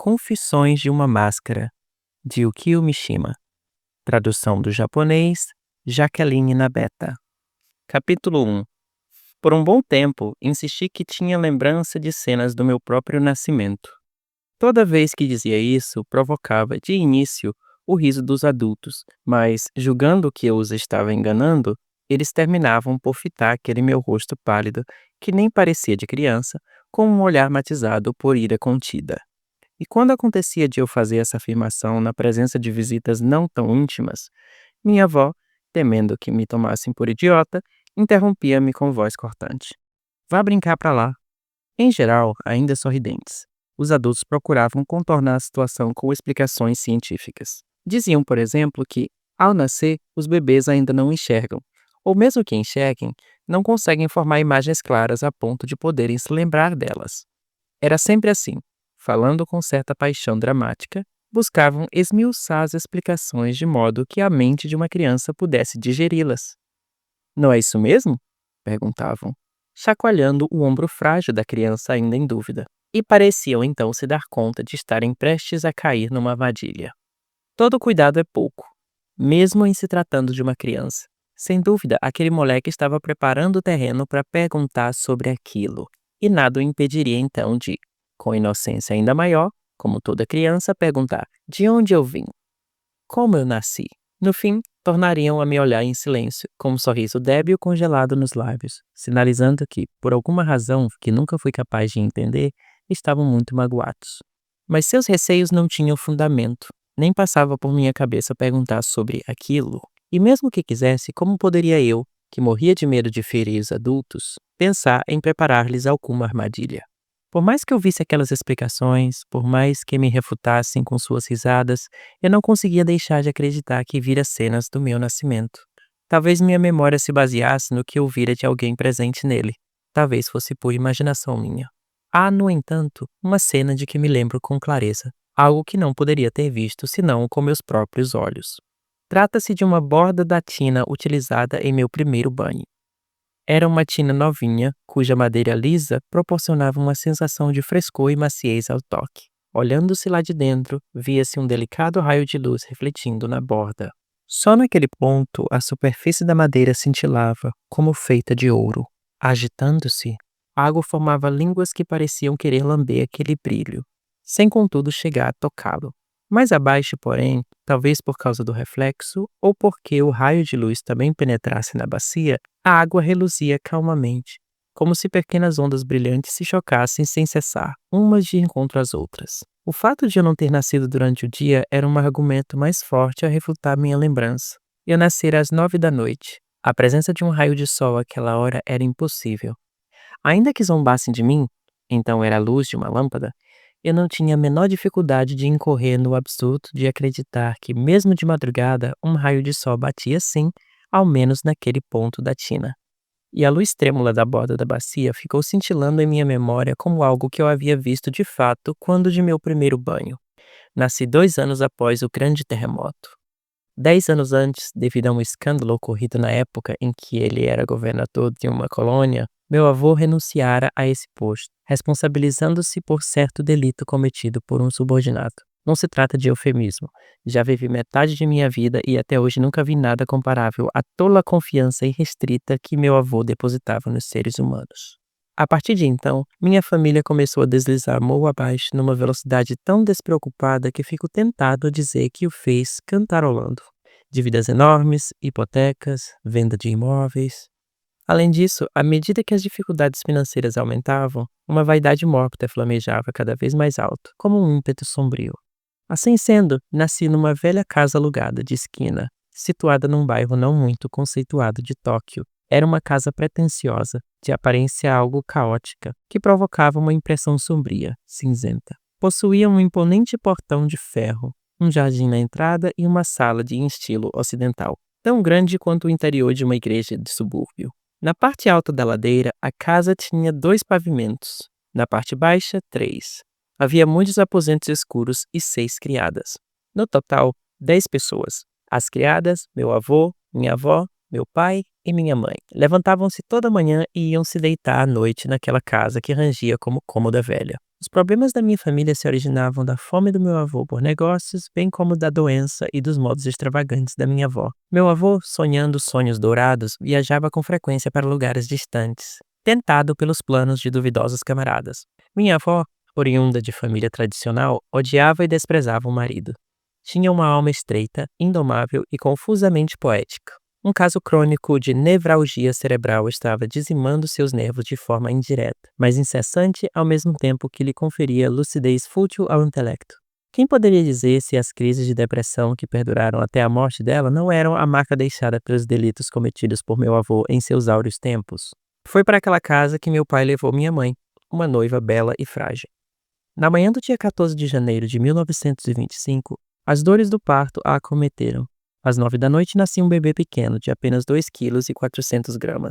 Confissões de uma Máscara, de Yukio Mishima. Tradução do japonês, Jaqueline Nabeta. Capítulo 1. Por um bom tempo, insisti que tinha lembrança de cenas do meu próprio nascimento. Toda vez que dizia isso, provocava, de início, o riso dos adultos, mas, julgando que eu os estava enganando, eles terminavam por fitar aquele meu rosto pálido, que nem parecia de criança, com um olhar matizado por ira contida. E quando acontecia de eu fazer essa afirmação na presença de visitas não tão íntimas, minha avó, temendo que me tomassem por idiota, interrompia-me com voz cortante. Vá brincar pra lá. Em geral, ainda sorridentes, os adultos procuravam contornar a situação com explicações científicas. Diziam, por exemplo, que, ao nascer, os bebês ainda não enxergam, ou mesmo que enxerguem, não conseguem formar imagens claras a ponto de poderem se lembrar delas. Era sempre assim. Falando com certa paixão dramática, buscavam esmiuçar as explicações de modo que a mente de uma criança pudesse digeri-las. Não é isso mesmo? Perguntavam, chacoalhando o ombro frágil da criança ainda em dúvida. E pareciam então se dar conta de estarem prestes a cair numa armadilha. Todo cuidado é pouco, mesmo em se tratando de uma criança. Sem dúvida, aquele moleque estava preparando o terreno para perguntar sobre aquilo, e nada o impediria então de, com inocência ainda maior, como toda criança, perguntar de onde eu vim, como eu nasci. No fim, tornariam a me olhar em silêncio, com um sorriso débil congelado nos lábios, sinalizando que, por alguma razão que nunca fui capaz de entender, estavam muito magoados. Mas seus receios não tinham fundamento, nem passava por minha cabeça perguntar sobre aquilo. E mesmo que quisesse, como poderia eu, que morria de medo de ferir os adultos, pensar em preparar-lhes alguma armadilha? Por mais que eu visse aquelas explicações, por mais que me refutassem com suas risadas, eu não conseguia deixar de acreditar que vira cenas do meu nascimento. Talvez minha memória se baseasse no que eu vira de alguém presente nele. Talvez fosse por imaginação minha. Há, no entanto, uma cena de que me lembro com clareza, algo que não poderia ter visto senão com meus próprios olhos. Trata-se de uma borda da tina utilizada em meu primeiro banho. Era uma tina novinha, cuja madeira lisa proporcionava uma sensação de frescor e maciez ao toque. Olhando-se lá de dentro, via-se um delicado raio de luz refletindo na borda. Só naquele ponto, a superfície da madeira cintilava, como feita de ouro. Agitando-se, a água formava línguas que pareciam querer lamber aquele brilho, sem contudo chegar a tocá-lo. Mais abaixo, porém, talvez por causa do reflexo ou porque o raio de luz também penetrasse na bacia, a água reluzia calmamente, como se pequenas ondas brilhantes se chocassem sem cessar, umas de encontro às outras. O fato de eu não ter nascido durante o dia era um argumento mais forte a refutar minha lembrança. Eu nascera às 9 da noite. A presença de um raio de sol àquela hora era impossível. Ainda que zombassem de mim, então era a luz de uma lâmpada, eu não tinha a menor dificuldade de incorrer no absurdo de acreditar que, mesmo de madrugada, um raio de sol batia sim, ao menos naquele ponto da tina. E a luz trêmula da borda da bacia ficou cintilando em minha memória como algo que eu havia visto de fato quando de meu primeiro banho. Nasci 2 anos após o grande terremoto. 10 anos antes, devido a um escândalo ocorrido na época em que ele era governador de uma colônia, meu avô renunciara a esse posto, responsabilizando-se por certo delito cometido por um subordinado. Não se trata de eufemismo. Já vivi metade de minha vida e até hoje nunca vi nada comparável à tola confiança irrestrita que meu avô depositava nos seres humanos. A partir de então, minha família começou a deslizar morro abaixo numa velocidade tão despreocupada que fico tentado a dizer que o fez cantarolando. Dívidas enormes, hipotecas, venda de imóveis. Além disso, à medida que as dificuldades financeiras aumentavam, uma vaidade mórbida flamejava cada vez mais alto, como um ímpeto sombrio. Assim sendo, nasci numa velha casa alugada de esquina, situada num bairro não muito conceituado de Tóquio. Era uma casa pretensiosa, de aparência algo caótica, que provocava uma impressão sombria, cinzenta. Possuía um imponente portão de ferro, um jardim na entrada e uma sala em estilo ocidental, tão grande quanto o interior de uma igreja de subúrbio. Na parte alta da ladeira, a casa tinha 2 pavimentos. Na parte baixa, 3. Havia muitos aposentos escuros e 6 criadas. No total, 10 pessoas. As criadas, meu avô, minha avó, meu pai e minha mãe. Levantavam-se toda manhã e iam se deitar à noite naquela casa que rangia como cômoda velha. Os problemas da minha família se originavam da fome do meu avô por negócios, bem como da doença e dos modos extravagantes da minha avó. Meu avô, sonhando sonhos dourados, viajava com frequência para lugares distantes, tentado pelos planos de duvidosos camaradas. Minha avó, oriunda de família tradicional, odiava e desprezava o marido. Tinha uma alma estreita, indomável e confusamente poética. Um caso crônico de nevralgia cerebral estava dizimando seus nervos de forma indireta, mas incessante ao mesmo tempo que lhe conferia lucidez fútil ao intelecto. Quem poderia dizer se as crises de depressão que perduraram até a morte dela não eram a marca deixada pelos delitos cometidos por meu avô em seus áureos tempos? Foi para aquela casa que meu pai levou minha mãe, uma noiva bela e frágil. Na manhã do dia 14 de janeiro de 1925, as dores do parto a acometeram. Às 9 da noite nascia um bebê pequeno de apenas 2,4 kg.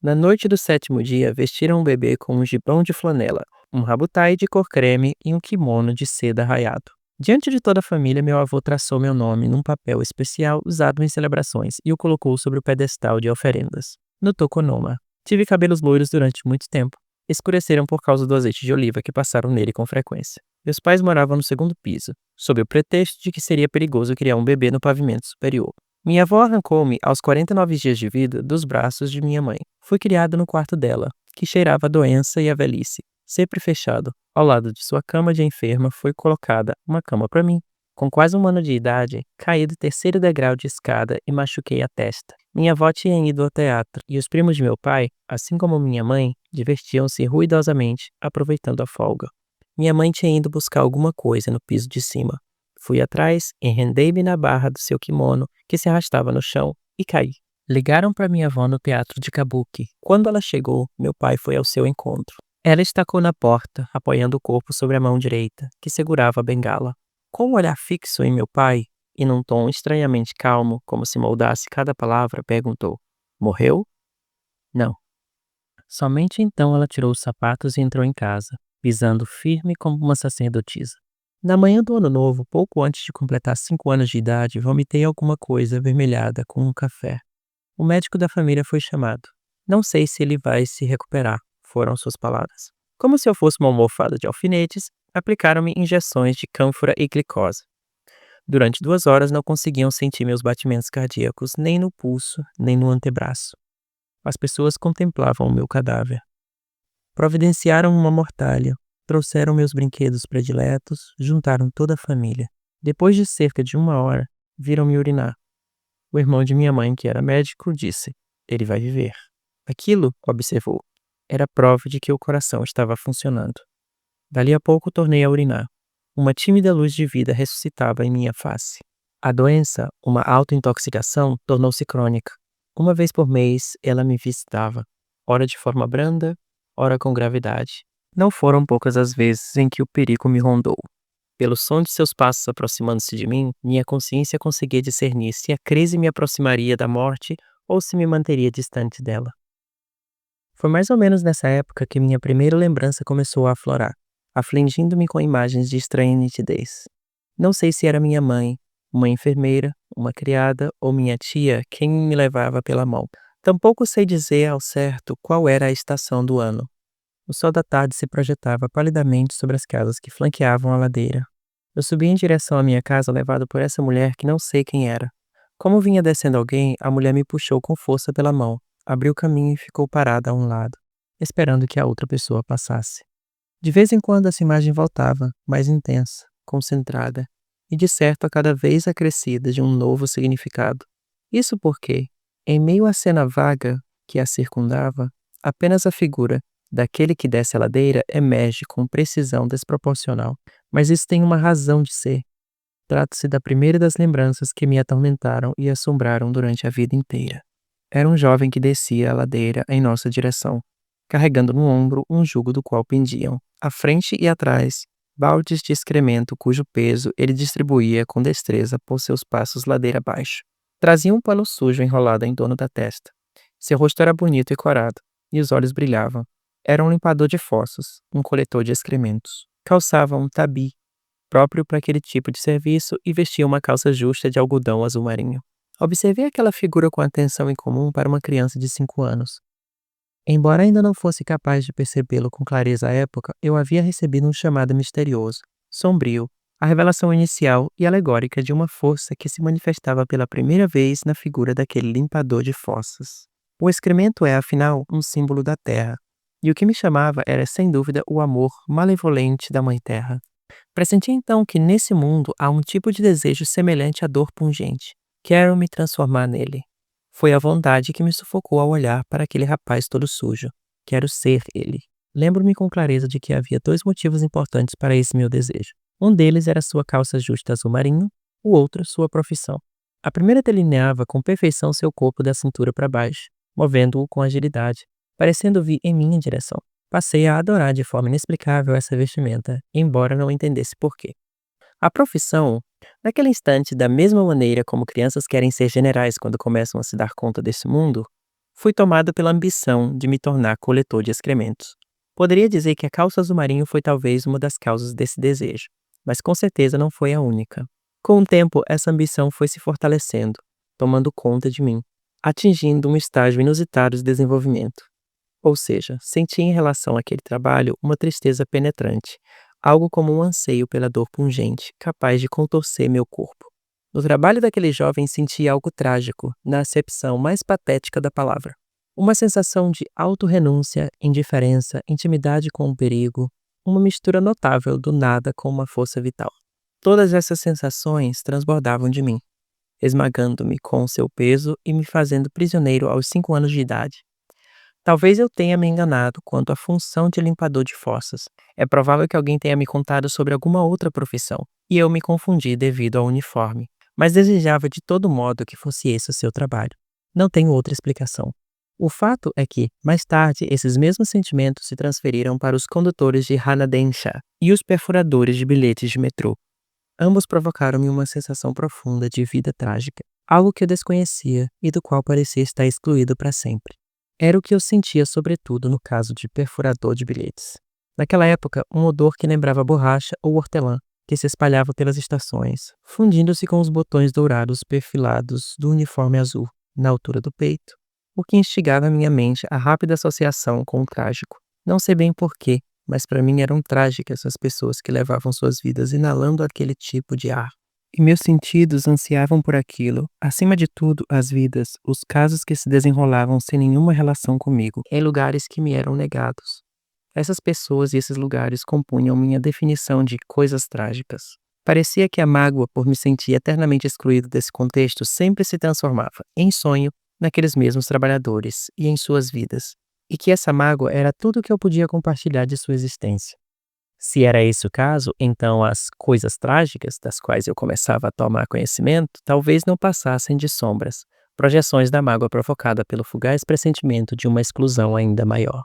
Na noite do 7º dia, vestiram o bebê com um gibão de flanela, um rabutai de cor creme e um kimono de seda raiado. Diante de toda a família, meu avô traçou meu nome num papel especial usado em celebrações e o colocou sobre o pedestal de oferendas, no tokonoma. Tive cabelos loiros durante muito tempo. Escureceram por causa do azeite de oliva que passaram nele com frequência. Meus pais moravam no segundo piso, sob o pretexto de que seria perigoso criar um bebê no pavimento superior. Minha avó arrancou-me, aos 49 dias de vida, dos braços de minha mãe. Fui criado no quarto dela, que cheirava a doença e a velhice. Sempre fechado, ao lado de sua cama de enferma, foi colocada uma cama para mim. Com quase 1 ano de idade, caí do 3º degrau de escada e machuquei a testa. Minha avó tinha ido ao teatro, e os primos de meu pai, assim como minha mãe, divertiam-se ruidosamente, aproveitando a folga. Minha mãe tinha ido buscar alguma coisa no piso de cima. Fui atrás, enrendei-me na barra do seu kimono, que se arrastava no chão, e caí. Ligaram para minha avó no teatro de Kabuki. Quando ela chegou, meu pai foi ao seu encontro. Ela estacou na porta, apoiando o corpo sobre a mão direita, que segurava a bengala. Com um olhar fixo em meu pai, e num tom estranhamente calmo, como se moldasse cada palavra, perguntou: "Morreu?" "Não." Somente então ela tirou os sapatos e entrou em casa, pisando firme como uma sacerdotisa. Na manhã do ano novo, pouco antes de completar 5 anos de idade, vomitei alguma coisa avermelhada com um café. O médico da família foi chamado. "Não sei se ele vai se recuperar", foram suas palavras. Como se eu fosse uma almofada de alfinetes, aplicaram-me injeções de cânfora e glicose. Durante 2 horas não conseguiam sentir meus batimentos cardíacos nem no pulso, nem no antebraço. As pessoas contemplavam o meu cadáver. Providenciaram uma mortalha, trouxeram meus brinquedos prediletos, juntaram toda a família. Depois de cerca de 1 hora, viram-me urinar. O irmão de minha mãe, que era médico, disse: "Ele vai viver." Aquilo, observou, era prova de que o coração estava funcionando. Dali a pouco tornei a urinar. Uma tímida luz de vida ressuscitava em minha face. A doença, uma autointoxicação, tornou-se crônica. Uma vez por mês, ela me visitava, ora de forma branda, ora com gravidade. Não foram poucas as vezes em que o perigo me rondou. Pelo som de seus passos aproximando-se de mim, minha consciência conseguia discernir se a crise me aproximaria da morte ou se me manteria distante dela. Foi mais ou menos nessa época que minha primeira lembrança começou a aflorar, afligindo-me com imagens de estranha nitidez. Não sei se era minha mãe, uma enfermeira, uma criada ou minha tia quem me levava pela mão. Tampouco sei dizer ao certo qual era a estação do ano. O sol da tarde se projetava palidamente sobre as casas que flanqueavam a ladeira. Eu subi em direção à minha casa levado por essa mulher que não sei quem era. Como vinha descendo alguém, a mulher me puxou com força pela mão, abriu caminho e ficou parada a um lado, esperando que a outra pessoa passasse. De vez em quando essa imagem voltava, mais intensa, concentrada, e de certo a cada vez acrescida de um novo significado. Isso porque, em meio à cena vaga que a circundava, apenas a figura daquele que desce a ladeira emerge com precisão desproporcional. Mas isso tem uma razão de ser. Trata-se da primeira das lembranças que me atormentaram e assombraram durante a vida inteira. Era um jovem que descia a ladeira em nossa direção, carregando no ombro um jugo do qual pendiam, à frente e atrás, baldes de excremento cujo peso ele distribuía com destreza por seus passos ladeira abaixo. Trazia um pano sujo enrolado em torno da testa. Seu rosto era bonito e corado, e os olhos brilhavam. Era um limpador de fossos, um coletor de excrementos. Calçava um tabi, próprio para aquele tipo de serviço, e vestia uma calça justa de algodão azul marinho. Observei aquela figura com atenção incomum para uma criança de 5 anos. Embora ainda não fosse capaz de percebê-lo com clareza à época, eu havia recebido um chamado misterioso, sombrio, a revelação inicial e alegórica de uma força que se manifestava pela primeira vez na figura daquele limpador de fossas. O excremento é, afinal, um símbolo da terra, e o que me chamava era, sem dúvida, o amor malevolente da Mãe Terra. Pressenti então que nesse mundo há um tipo de desejo semelhante à dor pungente. Quero me transformar nele. Foi a vontade que me sufocou ao olhar para aquele rapaz todo sujo. Quero ser ele. Lembro-me com clareza de que havia dois motivos importantes para esse meu desejo. Um deles era sua calça justa azul marinho, o outro sua profissão. A primeira delineava com perfeição seu corpo da cintura para baixo, movendo-o com agilidade, parecendo vir em minha direção. Passei a adorar de forma inexplicável essa vestimenta, embora não entendesse porquê. A profissão, naquele instante, da mesma maneira como crianças querem ser generais quando começam a se dar conta desse mundo, fui tomada pela ambição de me tornar coletor de excrementos. Poderia dizer que a calça azul marinho foi talvez uma das causas desse desejo, mas com certeza não foi a única. Com o tempo, essa ambição foi se fortalecendo, tomando conta de mim, atingindo um estágio inusitado de desenvolvimento. Ou seja, senti em relação àquele trabalho uma tristeza penetrante, algo como um anseio pela dor pungente, capaz de contorcer meu corpo. No trabalho daquele jovem senti algo trágico, na acepção mais patética da palavra. Uma sensação de autorrenúncia, indiferença, intimidade com o perigo, uma mistura notável do nada com uma força vital. Todas essas sensações transbordavam de mim, esmagando-me com seu peso e me fazendo prisioneiro aos 5 anos de idade. Talvez eu tenha me enganado quanto à função de limpador de fossas. É provável que alguém tenha me contado sobre alguma outra profissão, e eu me confundi devido ao uniforme. Mas desejava de todo modo que fosse esse o seu trabalho. Não tenho outra explicação. O fato é que, mais tarde, esses mesmos sentimentos se transferiram para os condutores de Hanadensha e os perfuradores de bilhetes de metrô. Ambos provocaram-me uma sensação profunda de vida trágica, algo que eu desconhecia e do qual parecia estar excluído para sempre. Era o que eu sentia sobretudo no caso de perfurador de bilhetes. Naquela época, um odor que lembrava borracha ou hortelã, que se espalhava pelas estações, fundindo-se com os botões dourados perfilados do uniforme azul, na altura do peito, o que instigava minha mente a rápida associação com o trágico. Não sei bem porquê, mas para mim eram trágicas as pessoas que levavam suas vidas inalando aquele tipo de ar. E meus sentidos ansiavam por aquilo, acima de tudo, as vidas, os casos que se desenrolavam sem nenhuma relação comigo, em lugares que me eram negados. Essas pessoas e esses lugares compunham minha definição de coisas trágicas. Parecia que a mágoa por me sentir eternamente excluído desse contexto sempre se transformava, em sonho, naqueles mesmos trabalhadores e em suas vidas, e que essa mágoa era tudo o que eu podia compartilhar de sua existência. Se era esse o caso, então as coisas trágicas, das quais eu começava a tomar conhecimento, talvez não passassem de sombras, projeções da mágoa provocada pelo fugaz pressentimento de uma exclusão ainda maior.